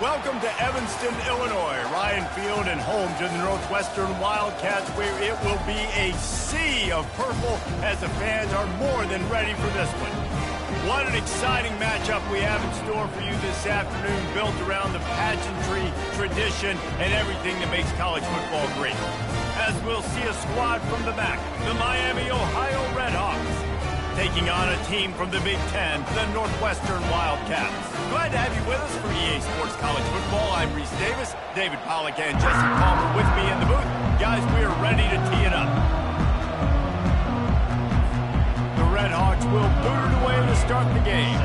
Welcome to Evanston, Illinois, Ryan Field, and home to the Northwestern Wildcats, where it will be a sea of purple as the fans are more than ready for this one. What an exciting matchup we have in store for you this afternoon, built around the pageantry, tradition, and everything that makes college football great. As we'll see a squad from the MAC, the Miami, Ohio Redhawks, taking on a team from the Big Ten, the Northwestern Wildcats. Glad to have you with us for EA Sports College Football. I'm Reese Davis, David Pollack, and Jesse Palmer with me in the booth. Guys, we are ready to tee it up. The Redhawks will boot it away to start the game.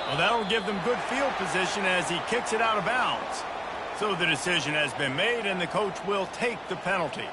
Well, that'll give them good field position as he kicks it out of bounds. So the decision has been made, and the coach will take the penalty.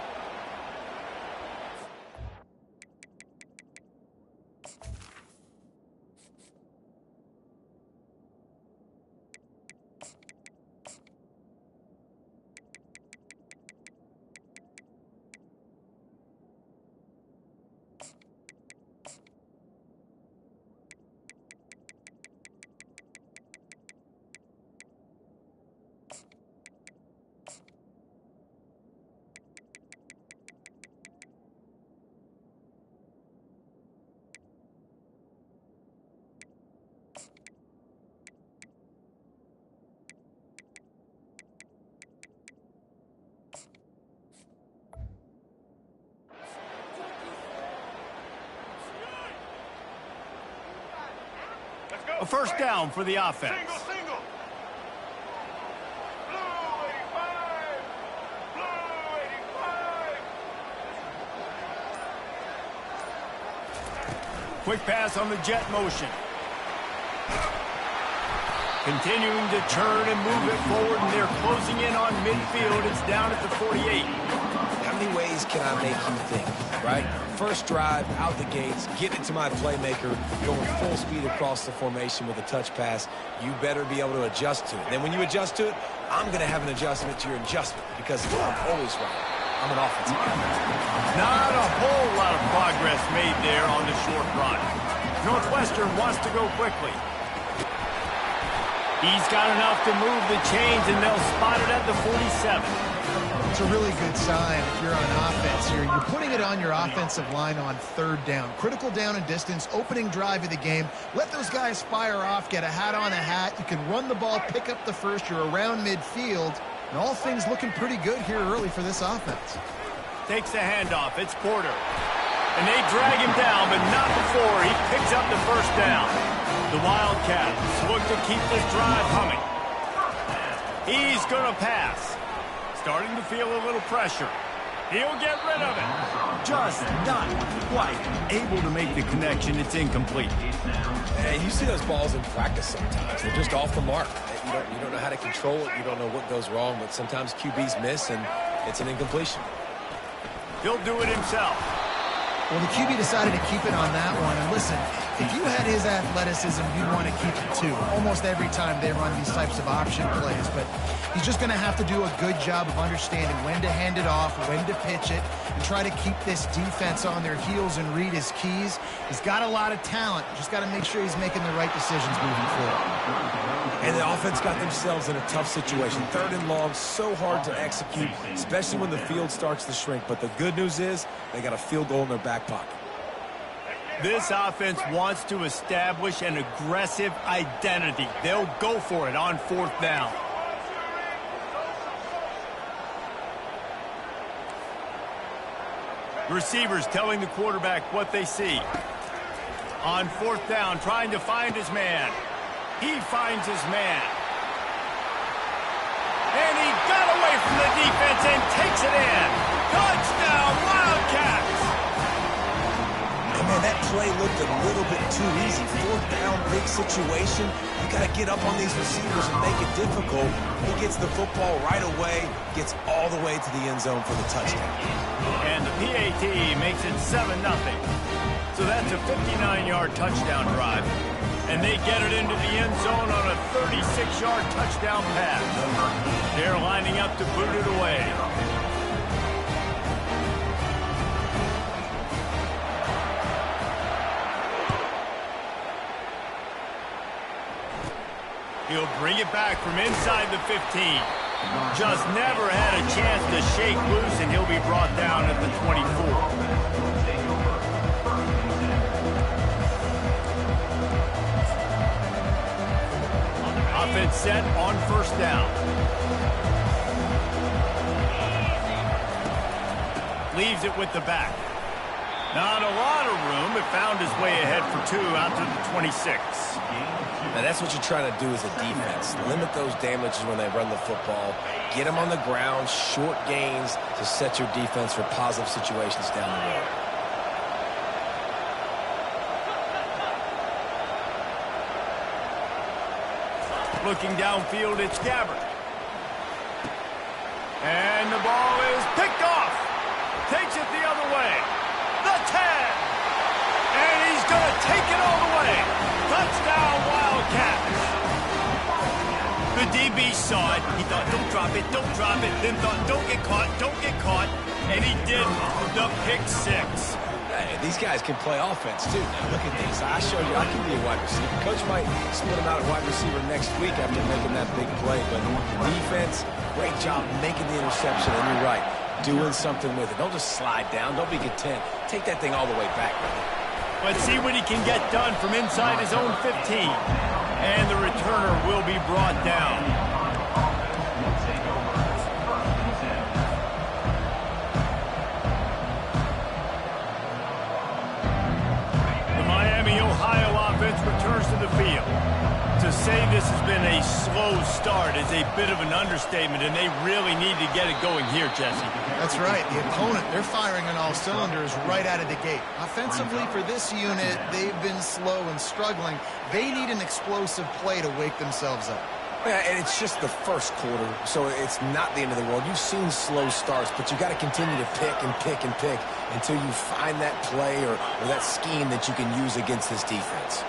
A first down for the offense. Single. Blue 85. Blue 85. Quick pass on the jet motion. Continuing to turn and move it forward, and they're closing in on midfield. It's down at the 48. How many ways can I make you think, right? First drive, out the gates, get into my playmaker, going full speed across the formation with a touch pass. You better be able to adjust to it. Then when you adjust to it, I'm going to have an adjustment to your adjustment because I'm always right. I'm an offensive guy. Not a whole lot of progress made there on the short run. Northwestern wants to go quickly. He's got enough to move the chains, and they'll spot it at the 47. It's a really good sign if you're on offense here. You're putting it on your offensive line on third down. Critical down and distance, opening drive of the game. Let those guys fire off, get a hat on a hat. You can run the ball, pick up the first. You're around midfield. And all things looking pretty good here early for this offense. Takes the handoff. It's Porter. And they drag him down, but not before he picks up the first down. The Wildcats look to keep this drive humming. He's going to pass. Starting to feel a little pressure. He'll get rid of it. Just not quite able to make the connection. It's incomplete. And you see those balls in practice sometimes. They're just off the mark. You don't know how to control it. You don't know what goes wrong, but sometimes QBs miss, and it's an incompletion. He'll do it himself. Well, the QB decided to keep it on that one. And listen, if you had his athleticism, you'd want to keep it too. Almost every time they run these types of option plays. But he's just going to have to do a good job of understanding when to hand it off, when to pitch it, and try to keep this defense on their heels and read his keys. He's got a lot of talent. Just got to make sure he's making the right decisions moving forward. And the offense got themselves in a tough situation. Third and long, so hard to execute, especially when the field starts to shrink. But the good news is they got a field goal in their back pocket. This offense wants to establish an aggressive identity. They'll go for it on fourth down. Receivers telling the quarterback what they see. On fourth down, trying to find his man. He finds his man. And he got away from the defense and takes it in. Touchdown, Wildcats! And man, that play looked a little bit too easy. Fourth down, big situation. You got to get up on these receivers and make it difficult. He gets the football right away, gets all the way to the end zone for the touchdown. And the PAT makes it 7-0. So that's a 59-yard touchdown drive. And they get it into the end zone on a 36-yard touchdown pass. They're lining up to boot it away. He'll bring it back from inside the 15. Just never had a chance to shake loose, and he'll be brought down at the 24. Offense set on first down. Leaves it with the back. Not a lot of room, but found his way ahead for 2 out to the 26. Now that's what you're trying to do as a defense. Limit those damages when they run the football. Get them on the ground, short gains to set your defense for positive situations down the road. Looking downfield, it's Gabbert. And the ball is picked off. Takes it the other way. The 10. And he's going to take it all the way. Touchdown, Wildcats. The DB saw it. He thought, don't drop it, don't drop it. Then thought, don't get caught, don't get caught. And he did the pick 6. Hey, these guys can play offense, too. Now, look at these. I showed you I can be a wide receiver. Coach might split him out at wide receiver next week after making that big play. But defense, great job making the interception. And you're right, doing something with it. Don't just slide down. Don't be content. Take that thing all the way back, brother. Let's see what he can get done from inside his own 15. And the returner will be brought down. Ohio offense returns to the field. To say this has been a slow start is a bit of an understatement, and they really need to get it going here, Jesse. That's right. The opponent, they're firing on all cylinders right out of the gate. Offensively, for this unit, they've been slow and struggling. They need an explosive play to wake themselves up. Yeah, and it's just the first quarter, so it's not the end of the world. You've seen slow starts, but you got to continue to pick and pick and pick until you find that play or that scheme that you can use against this defense.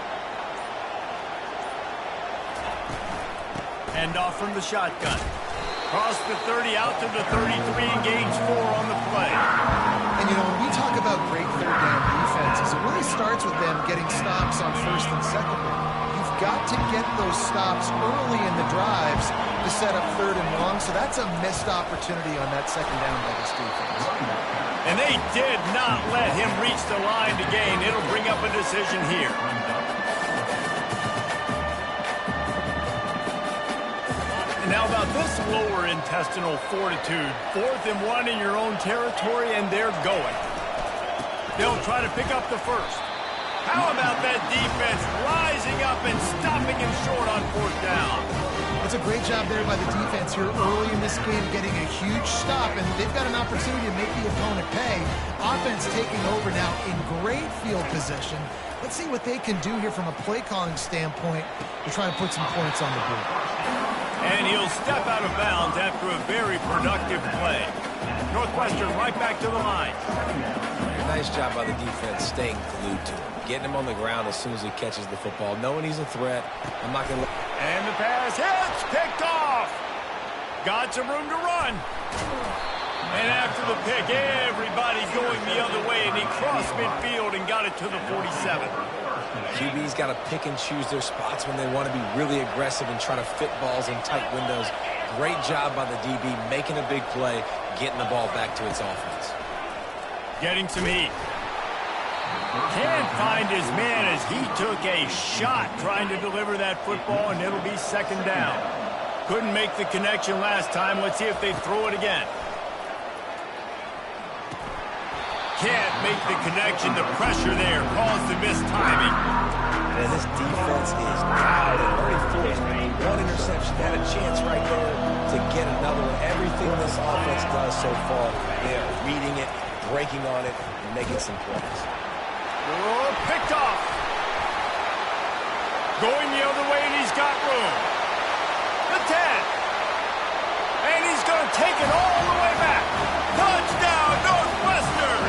Hand off from the shotgun. Cross the 30 out to the 33 and gains 4 on the play. And, you know, when we talk about great third down defenses, it really starts with them getting stops on first and second down. You've got to get those stops early in the drives to set up third and long, so that's a missed opportunity on that second down by this defense. And they did not let him reach the line to gain. It'll bring up a decision here. And now about this lower intestinal fortitude. 4th and 1 in your own territory, and they're going. They'll try to pick up the first. How about that defense rising up and stopping him short on 4th down? It's a great job there by the defense here early in this game, getting a huge stop, and they've got an opportunity to make the opponent pay. Offense taking over now in great field position. Let's see what they can do here from a play calling standpoint to try and put some points on the board. And he'll step out of bounds after a very productive play. Northwestern right back to the line. Nice job by the defense staying glued to him. Getting him on the ground as soon as he catches the football. Knowing he's a threat. I'm not going to... And the pass hits, picked off. Got some room to run. And after the pick, everybody going the other way, and he crossed midfield and got it to the 47. QB's got to pick and choose their spots when they want to be really aggressive and try to fit balls in tight windows. Great job by the DB making a big play, getting the ball back to its offense. Getting some heat. Can't find his man as he took a shot trying to deliver that football, and it'll be second down. Couldn't make the connection last time. Let's see if they throw it again. Can't make the connection. The pressure there caused the missed timing. And this defense is loud and already forced one interception. Had a chance right there to get another one. Everything this offense does so far, they are reading it, breaking on it, and making some plays. Oh, picked off. Going the other way, and he's got room. The 10. And he's going to take it all the way back. Touchdown, Northwestern.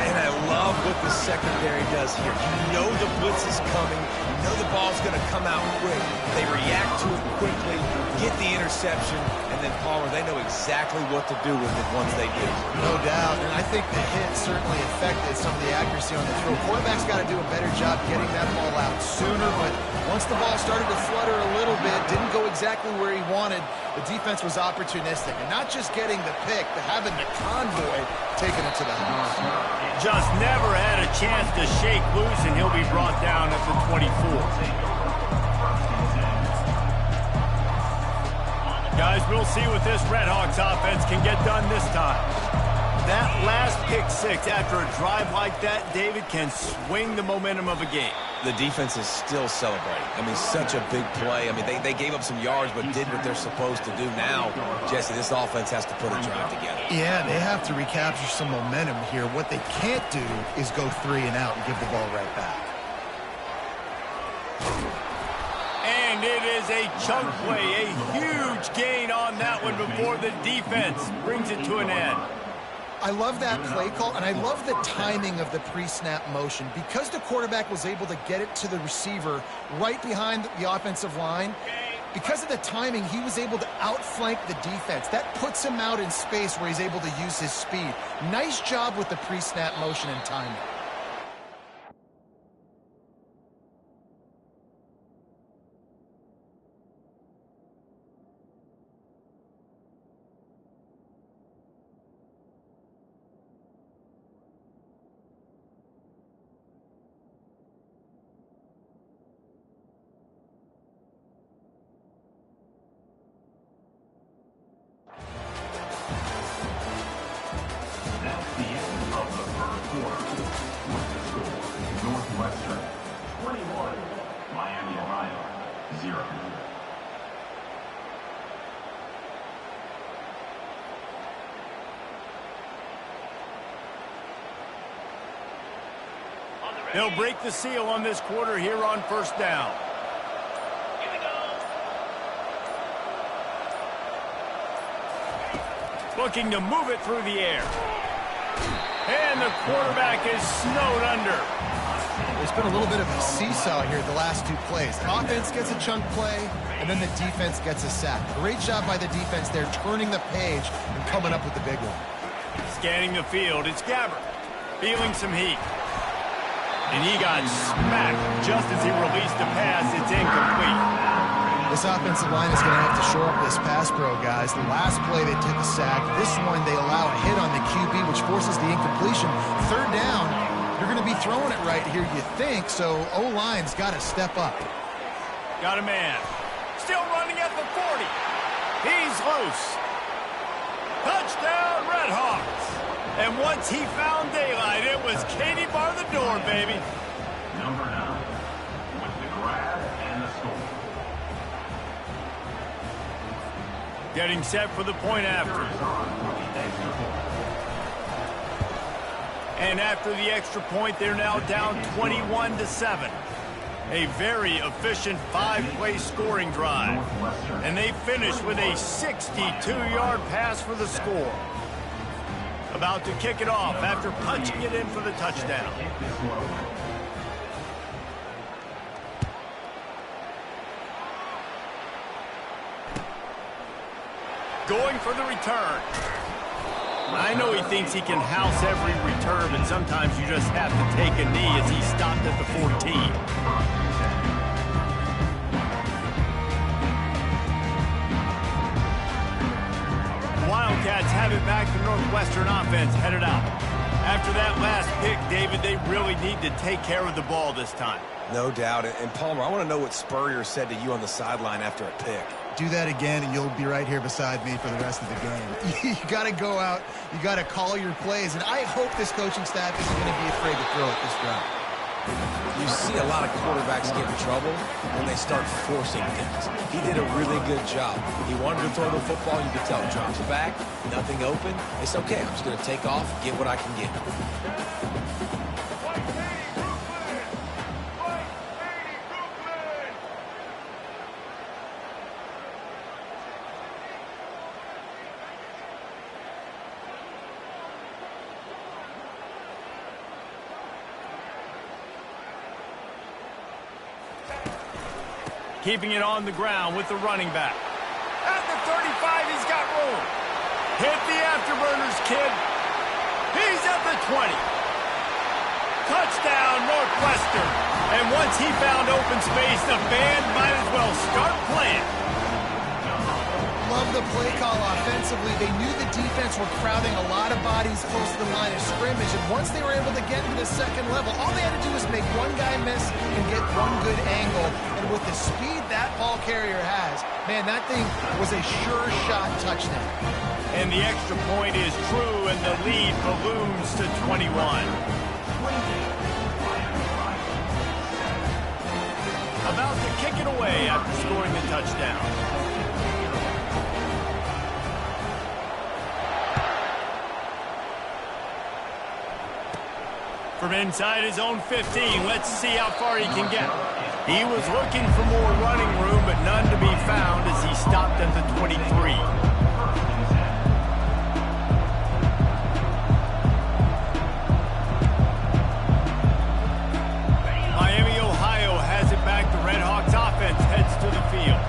And I love what the secondary does here. You know the blitz is coming. You know the ball's going to come out quick. They react to it quickly, get the interception, and then, Palmer, they know exactly what to do with it once they do. No doubt, and I think the hit certainly affected some of the accuracy on the throw. Quarterback's got to do a better job getting that ball out sooner, but once the ball started to flutter a little bit, didn't go exactly where he wanted, the defense was opportunistic. And not just getting the pick, but having the convoy taking it to the house. Just never had a chance to shake loose, and he'll be brought down at the 24. Guys, we'll see what this Redhawks offense can get done this time. That last pick six after a drive like that, David, can swing the momentum of a game. The defense is still celebrating. I mean, such a big play. I mean, they gave up some yards but did what they're supposed to do. Now, Jesse, this offense has to put a drive together. Yeah, they have to recapture some momentum here. What they can't do is go 3 and out and give the ball right back. And it is a chunk play, a huge gain on that one before the defense brings it to an end. I love that play call, and I love the timing of the pre-snap motion. Because the quarterback was able to get it to the receiver right behind the offensive line, because of the timing, he was able to outflank the defense. That puts him out in space where he's able to use his speed. Nice job with the pre-snap motion and timing. They'll break the seal on this quarter here on first down. Here we go. Looking to move it through the air. And the quarterback is snowed under. There's been a little bit of a seesaw here the last 2 plays. The offense gets a chunk play, and then the defense gets a sack. Great job by the defense there, turning the page and coming up with the big one. Scanning the field, it's Gabbert. Feeling some heat. And he got smacked just as he released the pass. It's incomplete. This offensive line is going to have to shore up this pass pro, guys. The last play they took a sack. This one they allow a hit on the QB, which forces the incompletion. 3rd down, you're going to be throwing it right here, you think, so O-line's got to step up. Got a man. Still running at the 40. He's loose. Touchdown, Redhawks. And once he found daylight, it was Katie bar the door, baby. Number 9 with the grab and the score. Getting set for the point after. And after the extra point, they're now down 21-7. A very efficient 5-play scoring drive. And they finish with a 62-yard pass for the score. About to kick it off after punching it in for the touchdown. Going for the return. I know he thinks he can house every return, but sometimes you just have to take a knee as he stopped at the 14. Wildcats have it back. The Northwestern offense headed out. After that last pick, David, they really need to take care of the ball this time. No doubt. And Palmer, I want to know what Spurrier said to you on the sideline after a pick. Do that again, and you'll be right here beside me for the rest of the game. You got to go out. You got to call your plays. And I hope this coaching staff isn't going to be afraid to throw it this drive. You see a lot of quarterbacks get in trouble when they start forcing things. He did a really good job. He wanted to throw the football. You could tell he drops it back, nothing open. It's okay. I'm just going to take off, get what I can get. Keeping it on the ground with the running back. At the 35, he's got room. Hit the afterburners, kid. He's at the 20. Touchdown, Northwestern. And once he found open space, the band might as well start playing. Love the play call offensively. They knew the defense were crowding a lot of bodies close to the line of scrimmage, and once they were able to get into the second level, all they had to do was make one guy miss and get one good angle. And with the speed that ball carrier has, man, that thing was a sure shot touchdown. And the extra point is true, and the lead balloons to 21. About to kick it away after scoring the touchdown. From inside his own 15, let's see how far he can get. He was looking for more running room, but none to be found as he stopped at the 23. Miami, Ohio has it back. The Red Hawks offense heads to the field.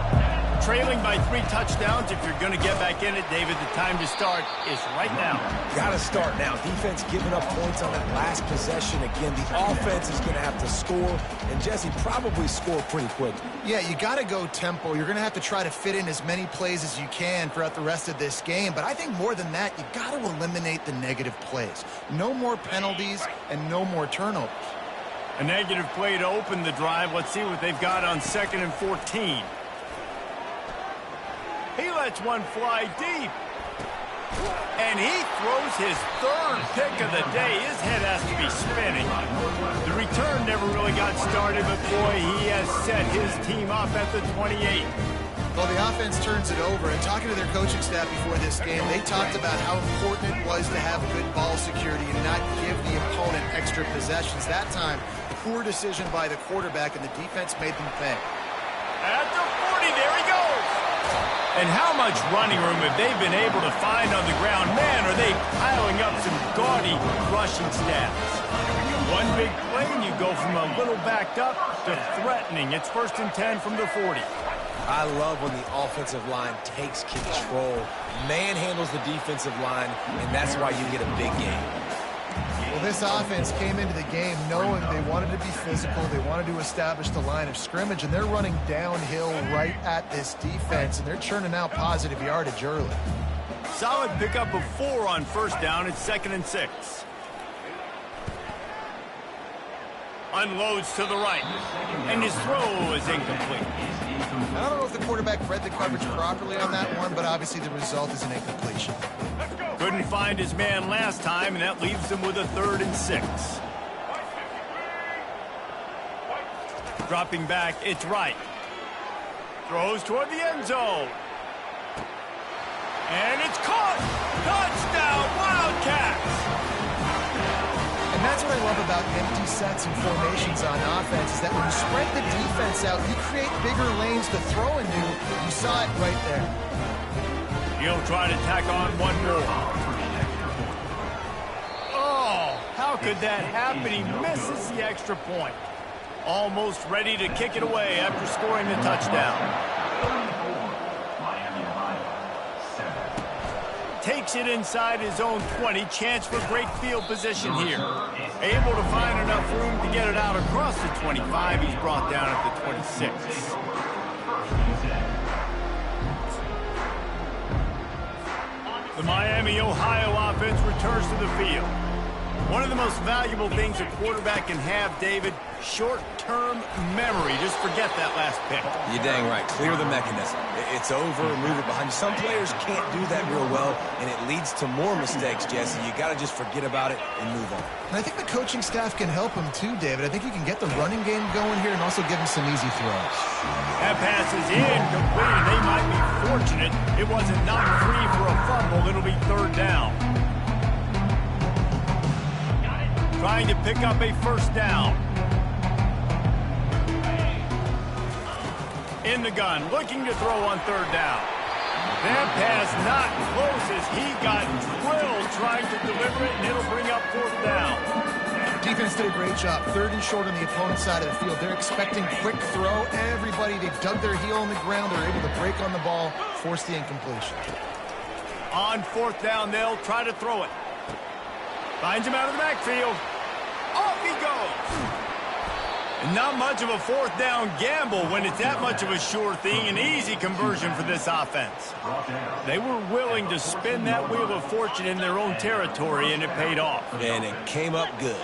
Trailing by 3 touchdowns. If you're going to get back in it, David, the time to start is right now. Got to start now. Defense giving up points on that last possession. Again, the offense is going to have to score, and Jesse probably score pretty quick. Yeah, you got to go tempo. You're going to have to try to fit in as many plays as you can throughout the rest of this game. But I think more than that, you got to eliminate the negative plays. No more penalties and no more turnovers. A negative play to open the drive. Let's see what they've got on 2nd and 14. He lets one fly deep. And he throws his 3rd pick of the day. His head has to be spinning. The return never really got started, but boy, he has set his team up at the 28. Well, the offense turns it over, and talking to their coaching staff before this game, they talked about how important it was to have good ball security and not give the opponent extra possessions. That time, poor decision by the quarterback, and the defense made them pay. At the 40, there he goes. And how much running room have they been able to find on the ground? Man, are they piling up some gaudy rushing stats. One big play, and you go from a little backed up to threatening. It's 1st and 10 from the 40. I love when the offensive line takes control, manhandles the defensive line, and that's why you get a big game. Well, this offense came into the game knowing they wanted to be physical, they wanted to establish the line of scrimmage, and they're running downhill right at this defense, and they're churning out positive yardage early. Solid pickup of 4 on 1st down. It's 2nd and 6. Unloads to the right, and his throw is incomplete. I don't know if the quarterback read the coverage properly on that one, but obviously the result is an incompletion. Couldn't find his man last time, and that leaves him with a 3rd and 6. Dropping back, it's right. Throws toward the end zone. And it's caught! Touchdown, Wildcats! And that's what I love about empty sets and formations on offense, is that when you spread the defense out, you create bigger lanes to throw into. You saw it right there. He'll try to tack on one more. Oh, how could that happen? He misses the extra point. Almost ready to kick it away after scoring the touchdown. Takes it inside his own 20. Chance for great field position here. Able to find enough room to get it out across the 25. He's brought down at the 26. The Miami, Ohio offense returns to the field. One of the most valuable things a quarterback can have, David, short-term memory. Just forget that last pick. You're dang right. Clear the mechanism. It's over, move it behind you. Some players can't do that real well, and it leads to more mistakes, Jesse. You got to just forget about it and move on. And I think the coaching staff can help him too, David. I think you can get the running game going here and also give him some easy throws. That pass is incomplete, and they might be fortunate it wasn't knocked free for a fumble. It'll be 3rd down. Trying to pick up a 1st down. In the gun, looking to throw on 3rd down. That pass not close as he got drilled trying to deliver it, and it'll bring up 4th down. Defense did a great job. 3rd and short on the opponent's side of the field. They're expecting quick throw. Everybody, they dug their heel on the ground. They're able to break on the ball, force the incompletion. On 4th down, they'll try to throw it. Finds him out of the backfield. Off he goes. And not much of a 4th down gamble when it's that much of a sure thing. An easy conversion for this offense. They were willing to spin that wheel of fortune in their own territory, and it paid off. And it came up good.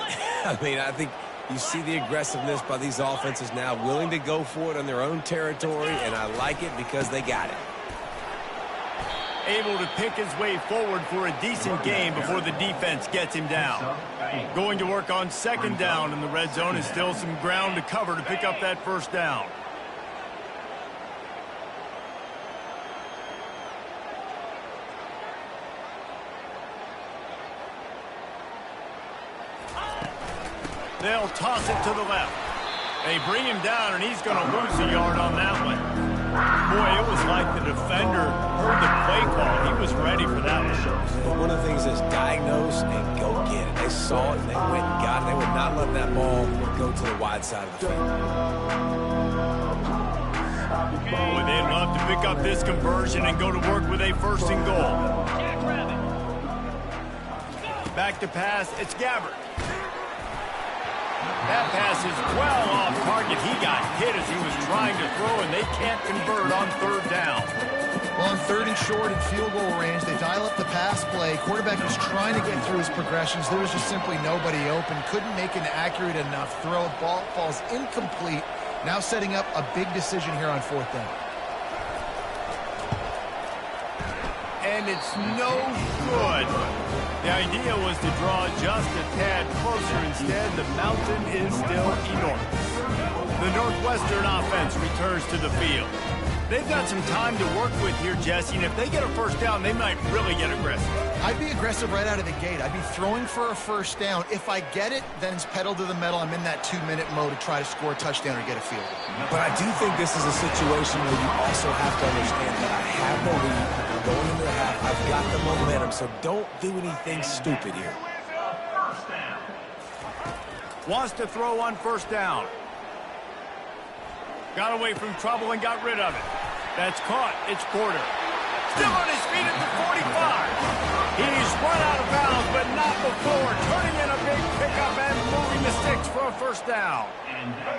I mean, I think you see the aggressiveness by these offenses now, willing to go for it on their own territory, and I like it because they got it. Able to pick his way forward for a decent game before the defense gets him down. Going to work on 2nd down in the red zone, and still some ground to cover to pick up that 1st down. They'll toss it to the left. They bring him down, and he's going to lose a yard on that one. Boy, it was like the defender heard the play call. He was ready for that one. One of the things is diagnose and go get it. They saw it, and they went and got it. They would not let that ball go to the wide side of the field. Boy, they'd love to pick up this conversion and go to work with a 1st and goal. Back to pass, it's Gabbert. That pass is well off target. He got hit as he was trying to throw, and they can't convert on 3rd down. Well, on 3rd and short and field goal range, they dial up the pass play. Quarterback was trying to get through his progressions. There was just simply nobody open. Couldn't make an accurate enough throw. Ball falls incomplete. Now setting up a big decision here on 4th down. And it's no good. The idea was to draw just a tad closer. Instead, the mountain is still enormous. The Northwestern offense returns to the field. They've got some time to work with here, Jesse, and if they get a 1st down, they might really get aggressive. I'd be aggressive right out of the gate. I'd be throwing for a 1st down. If I get it, then it's pedal to the metal. I'm in that 2-minute mode to try to score a touchdown or get a field. But I do think this is a situation where you also have to understand that I have the lead. Going into the half, I've got the momentum, so don't do anything stupid here. Wants to throw on 1st down. Got away from trouble and got rid of it. That's caught. It's Porter. Still on his feet at the 45. He's run out of bounds, but not before. Turning in a big pickup and moving the sticks for a 1st down.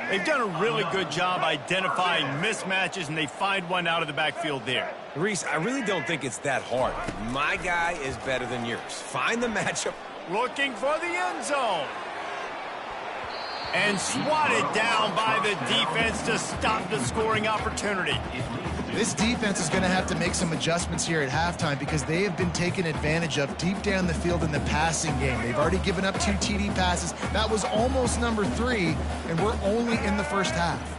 They've done a really good job identifying mismatches, and they find one out of the backfield there. Reese, I really don't think it's that hard. My guy is better than yours. Find the matchup. Looking for the end zone. And swatted down by the defense to stop the scoring opportunity. This defense is going to have to make some adjustments here at halftime because they have been taken advantage of deep down the field in the passing game. They've already given up 2 TD passes. That was almost number 3, and we're only in the 1st half.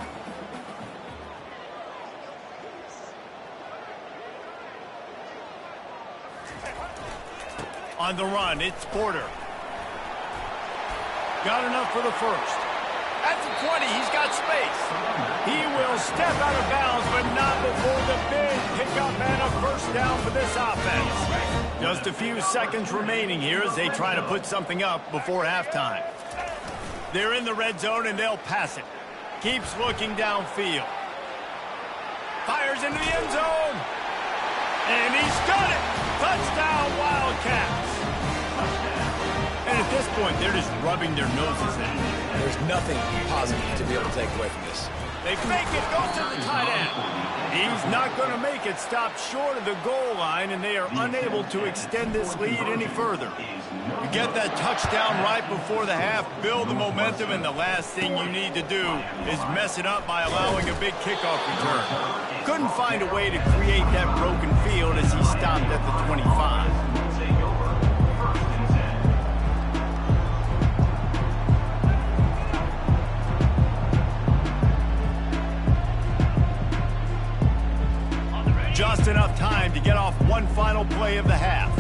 On the run, it's Porter. Got enough for the 1st. At the 20, he's got space. He will step out of bounds, but not before the big pickup and a 1st down for this offense. Just a few seconds remaining here as they try to put something up before halftime. They're in the red zone, and they'll pass it. Keeps looking downfield. Fires into the end zone. And he's got it. Touchdown, Wildcats. And at this point, they're just rubbing their noses in. There's nothing positive to be able to take away from this. They fake it, goes to the tight end. He's not going to make it, stopped short of the goal line, and they are unable to extend this lead any further. You get that touchdown right before the half, build the momentum, and the last thing you need to do is mess it up by allowing a big kickoff return. Couldn't find a way to create that broken field as he stopped at the 25. Just enough time to get off one final play of the half.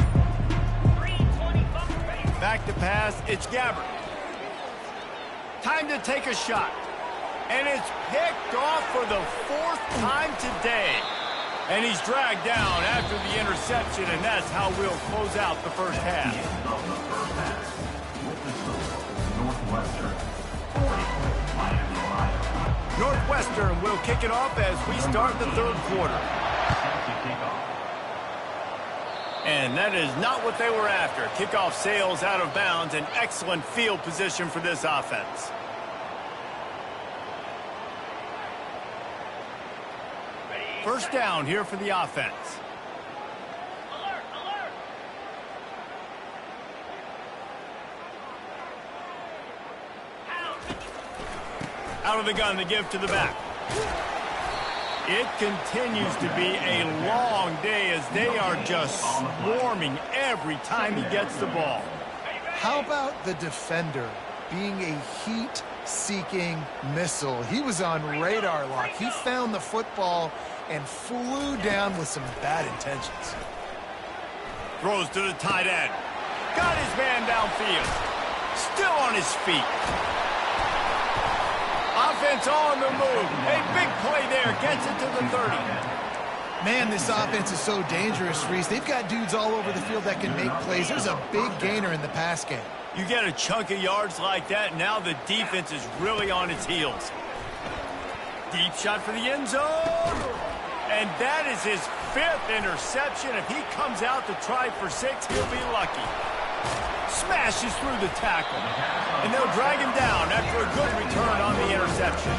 Back to pass, it's Gabbert. Time to take a shot. And it's picked off for the 4th time today. And he's dragged down after the interception, and that's how we'll close out the 1st half. Northwestern 40, Miami, Ohio. Northwestern will kick it off as we start the third quarter. Safety kickoff. And that is not what they were after. Kickoff sails out of bounds. An excellent field position for this offense. First down here for the offense. Out of the gun to give to the back. It continues to be a long day as they are just swarming every time he gets the ball. How about the defender being a heat-seeking missile? He was on radar lock. He found the football and flew down with some bad intentions. Throws to the tight end. Got his man downfield. Still on his feet. Offense on the move. A big play there. Gets it to the 30. Man, this offense is so dangerous, Reese. They've got dudes all over the field that can make plays. There's a big gainer in the pass game. You get a chunk of yards like that, now the defense is really on its heels. Deep shot for the end zone. And that is his 5th interception. If he comes out to try for 6, he'll be lucky. Smashes through the tackle. And they'll drag him down after a good return on the interception.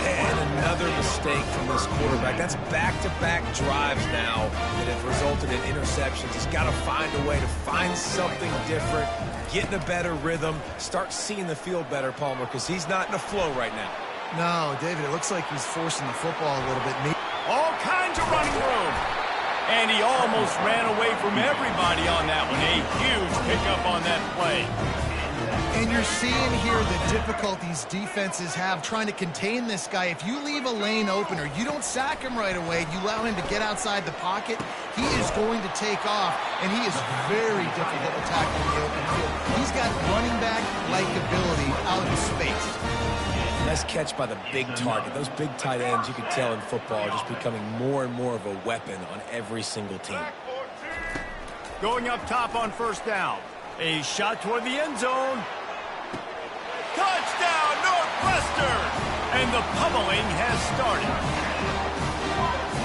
And another mistake from this quarterback. That's back-to-back drives now that have resulted in interceptions. He's got to find a way to find something different, get in a better rhythm, start seeing the field better, Palmer, because he's not in a flow right now. No, David, it looks like he's forcing the football a little bit. All kinds of running room. And he almost ran away from everybody on that one. A huge pickup on that play. And you're seeing here the difficulties defenses have trying to contain this guy. If you leave a lane open or you don't sack him right away, you allow him to get outside the pocket, he is going to take off, and he is very difficult to tackle in the open field. He's got running back-like ability out in space. Nice catch by the big target. Those big tight ends, you can tell in football, are just becoming more and more of a weapon on every single team. Going up top on first down. A shot toward the end zone. Touchdown, Northwestern! And the pummeling has started.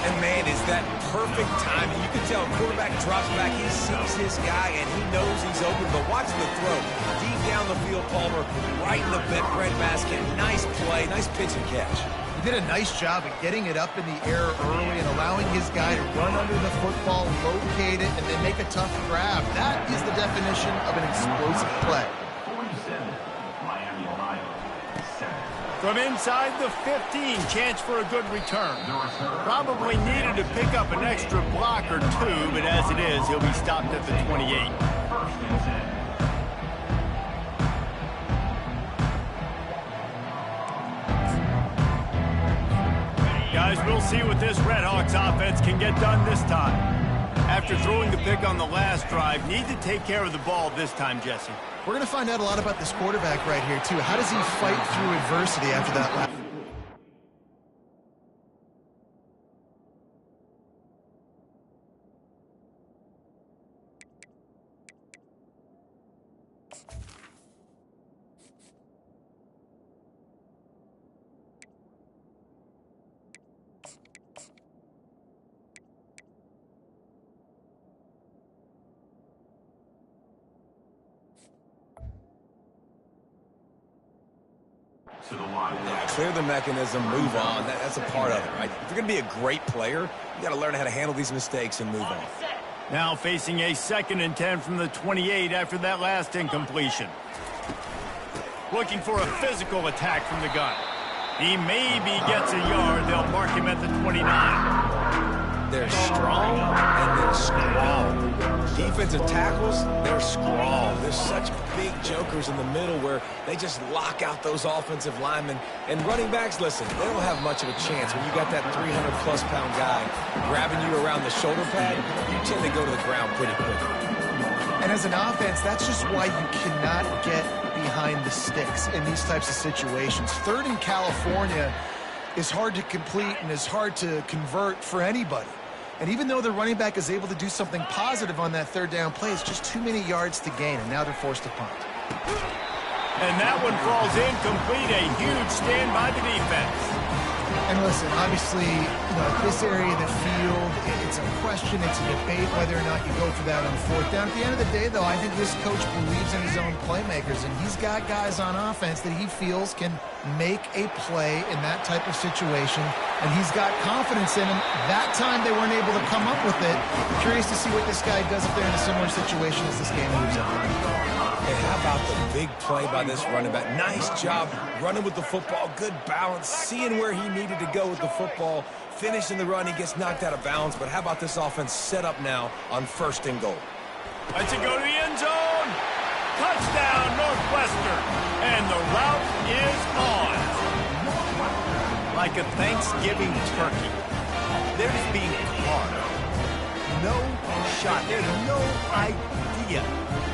And, man, is that perfect timing. You can tell quarterback drops back. He sees his guy, and he knows he's open. But watch the throw. Deep down the field, Palmer, right in the bread basket. Nice play, nice pitch and catch. He did a nice job of getting it up in the air early and allowing his guy to run under the football, locate it, and then make a tough grab. That is the definition of an explosive play. 47, Miami, Ohio. 7. From inside the 15, chance for a good return. Probably needed to pick up an extra block or two, but as it is, he'll be stopped at the 28. First and 10. Guys, we'll see what this Redhawks offense can get done this time. After throwing the pick on the last drive, need to take care of the ball this time, Jesse. We're going to find out a lot about this quarterback right here, too. How does he fight through adversity after that last? To the line. Yeah, clear the mechanism, move on. That's a part of it, right? If you're going to be a great player, you got to learn how to handle these mistakes and move on. Now facing a 2nd and 10 from the 28 after that last incompletion. Looking for a physical attack from the gun. He maybe gets a yard. They'll mark him at the 29. They're strong and they're scrawl. Defensive tackles, they're scrawl. There's such big jokers in the middle where they just lock out those offensive linemen. And running backs, listen, they don't have much of a chance. When you got that 300-plus pound guy grabbing you around the shoulder pad, you tend to go to the ground pretty quickly. And as an offense, that's just why you cannot get behind the sticks in these types of situations. 3rd in California is hard to complete and is hard to convert for anybody. And even though the running back is able to do something positive on that 3rd down play, it's just too many yards to gain, and now they're forced to punt. And that one falls incomplete. A huge stand by the defense. And listen, obviously, at this area of the field, it's a question, it's a debate whether or not you go for that on fourth down. At the end of the day, though, I think this coach believes in his own playmakers, and he's got guys on offense that he feels can make a play in that type of situation, and he's got confidence in them. That time they weren't able to come up with it. Curious to see what this guy does if they're in a similar situation as this game moves on. And how about the big play by this running back? Nice job running with the football, good balance, seeing where he needed to go with the football, finishing the run. He gets knocked out of bounds, but how about this offense set up now on 1st and goal? Let's go to the end zone. Touchdown, Northwestern. And the route is on. Like a Thanksgiving turkey. They're just being carved. No shot. There's no idea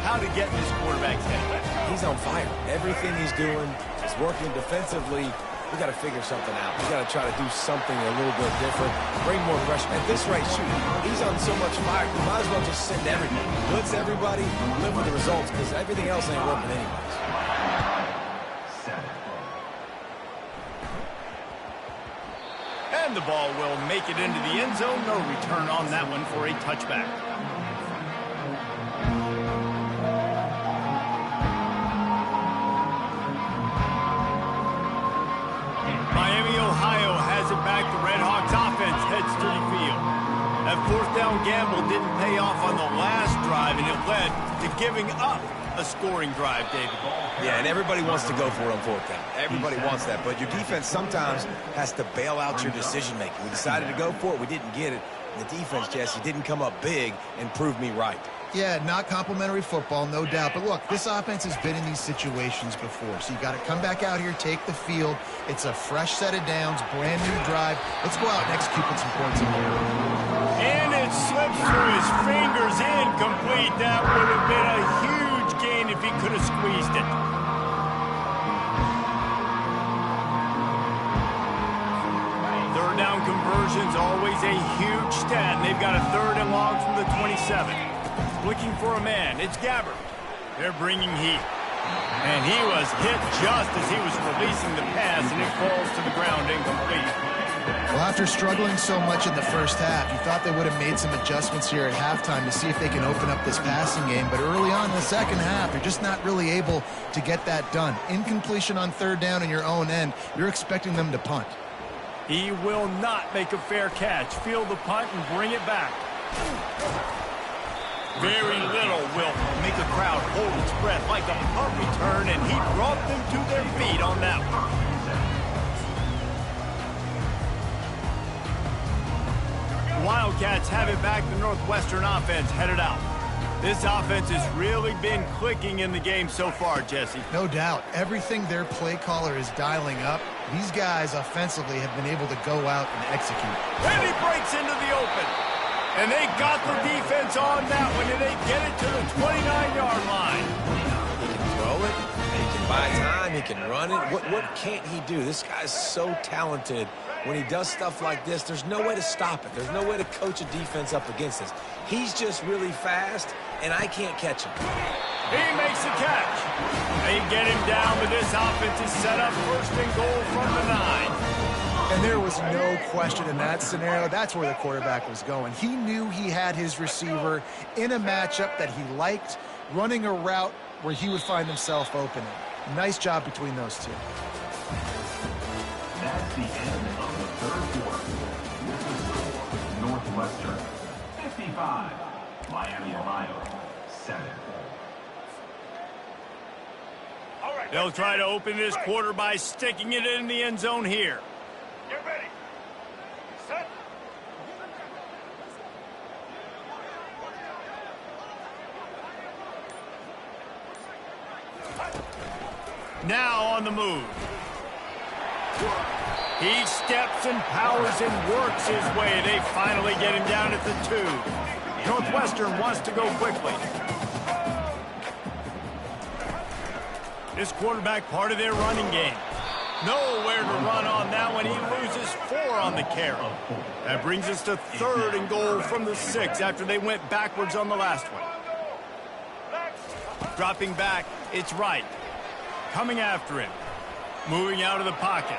how to get in this quarterback's head. He's on fire. Everything he's doing is working defensively. We got to figure something out. We got to try to do something a little bit different. Bring more pressure. At this rate, shoot, he's on so much fire. You might as well just send everybody. Blitz everybody, live with the results, because everything else ain't working anyways. And the ball will make it into the end zone. No return on that one for a touchback. Ohio has it back. The Red Hawks offense heads to the field. That 4th down gamble didn't pay off on the last drive, and it led to giving up a scoring drive, David. Yeah, and everybody wants to go for it on 4th down. Everybody wants that, but your defense sometimes has to bail out your decision-making. We decided to go for it. We didn't get it. The defense, Jesse, didn't come up big and prove me right. Yeah, not complimentary football, no doubt. But look, this offense has been in these situations before. So you got to come back out here, take the field. It's a fresh set of downs, brand new drive. Let's go out and execute with some points in here. And it slips through his fingers, incomplete. That would have been a huge gain if he could have squeezed it. Third down conversion's always a huge stat. And they've got a 3rd and long from the 27. Looking for a man. It's Gabbert. They're bringing heat. And he was hit just as he was releasing the pass, and it falls to the ground incomplete. Well, after struggling so much in the first half, you thought they would have made some adjustments here at halftime to see if they can open up this passing game. But early on in the second half, they're just not really able to get that done. Incompletion on 3rd down in your own end, you're expecting them to punt. He will not make a fair catch. Field the punt and bring it back. Very little will make a crowd hold its breath like a punt return, and he brought them to their feet on that one. Wildcats have it back. The Northwestern offense headed out. This offense has really been clicking in the game so far, Jesse. No doubt. Everything their play caller is dialing up, these guys offensively have been able to go out and execute. And he breaks into the open. And they got the defense on that one, and they get it to the 29-yard line. He can throw it, he can buy time, he can run it. What can't he do? This guy's so talented. When he does stuff like this, there's no way to stop it. There's no way to coach a defense up against this. He's just really fast, and I can't catch him. He makes the catch. They get him down, but this offense is set up 1st and goal from the 9. And there was no question in that scenario. That's where the quarterback was going. He knew he had his receiver in a matchup that he liked, running a route where he would find himself opening. Nice job between those two. That's the end of the 3rd quarter. With the score, Northwestern 55, Miami, Ohio 7. They'll try to open this quarter by sticking it in the end zone here. Get ready. Set. Now on the move. He steps and powers and works his way. They finally get him down at the 2. Northwestern wants to go quickly. This quarterback part of their running game. Nowhere to run on that one. He loses 4 on the carry. That brings us to 3rd and goal from the 6 after they went backwards on the last one. Dropping back, it's right. coming after him. Moving out of the pocket.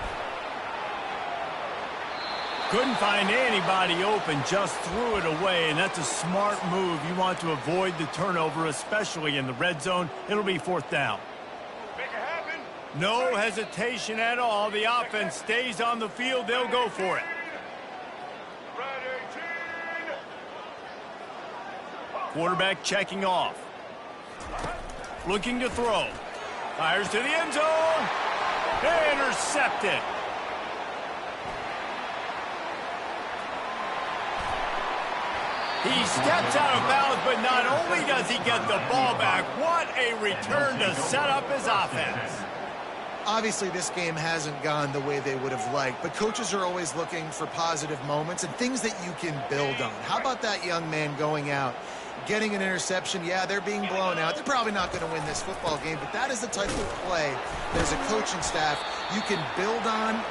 Couldn't find anybody open, just threw it away, and that's a smart move. You want to avoid the turnover, especially in the red zone. It'll be 4th down. No hesitation at all. The offense stays on the field. They'll go for it. Quarterback checking off. Looking to throw. Fires to the end zone. Intercepted. He steps out of bounds, but not only does he get the ball back, what a return to set up his offense. Obviously, this game hasn't gone the way they would have liked, but coaches are always looking for positive moments and things that you can build on. How about that young man going out, getting an interception? Yeah, they're being blown out. They're probably not going to win this football game, but that is the type of play that as a coaching staff you can build on.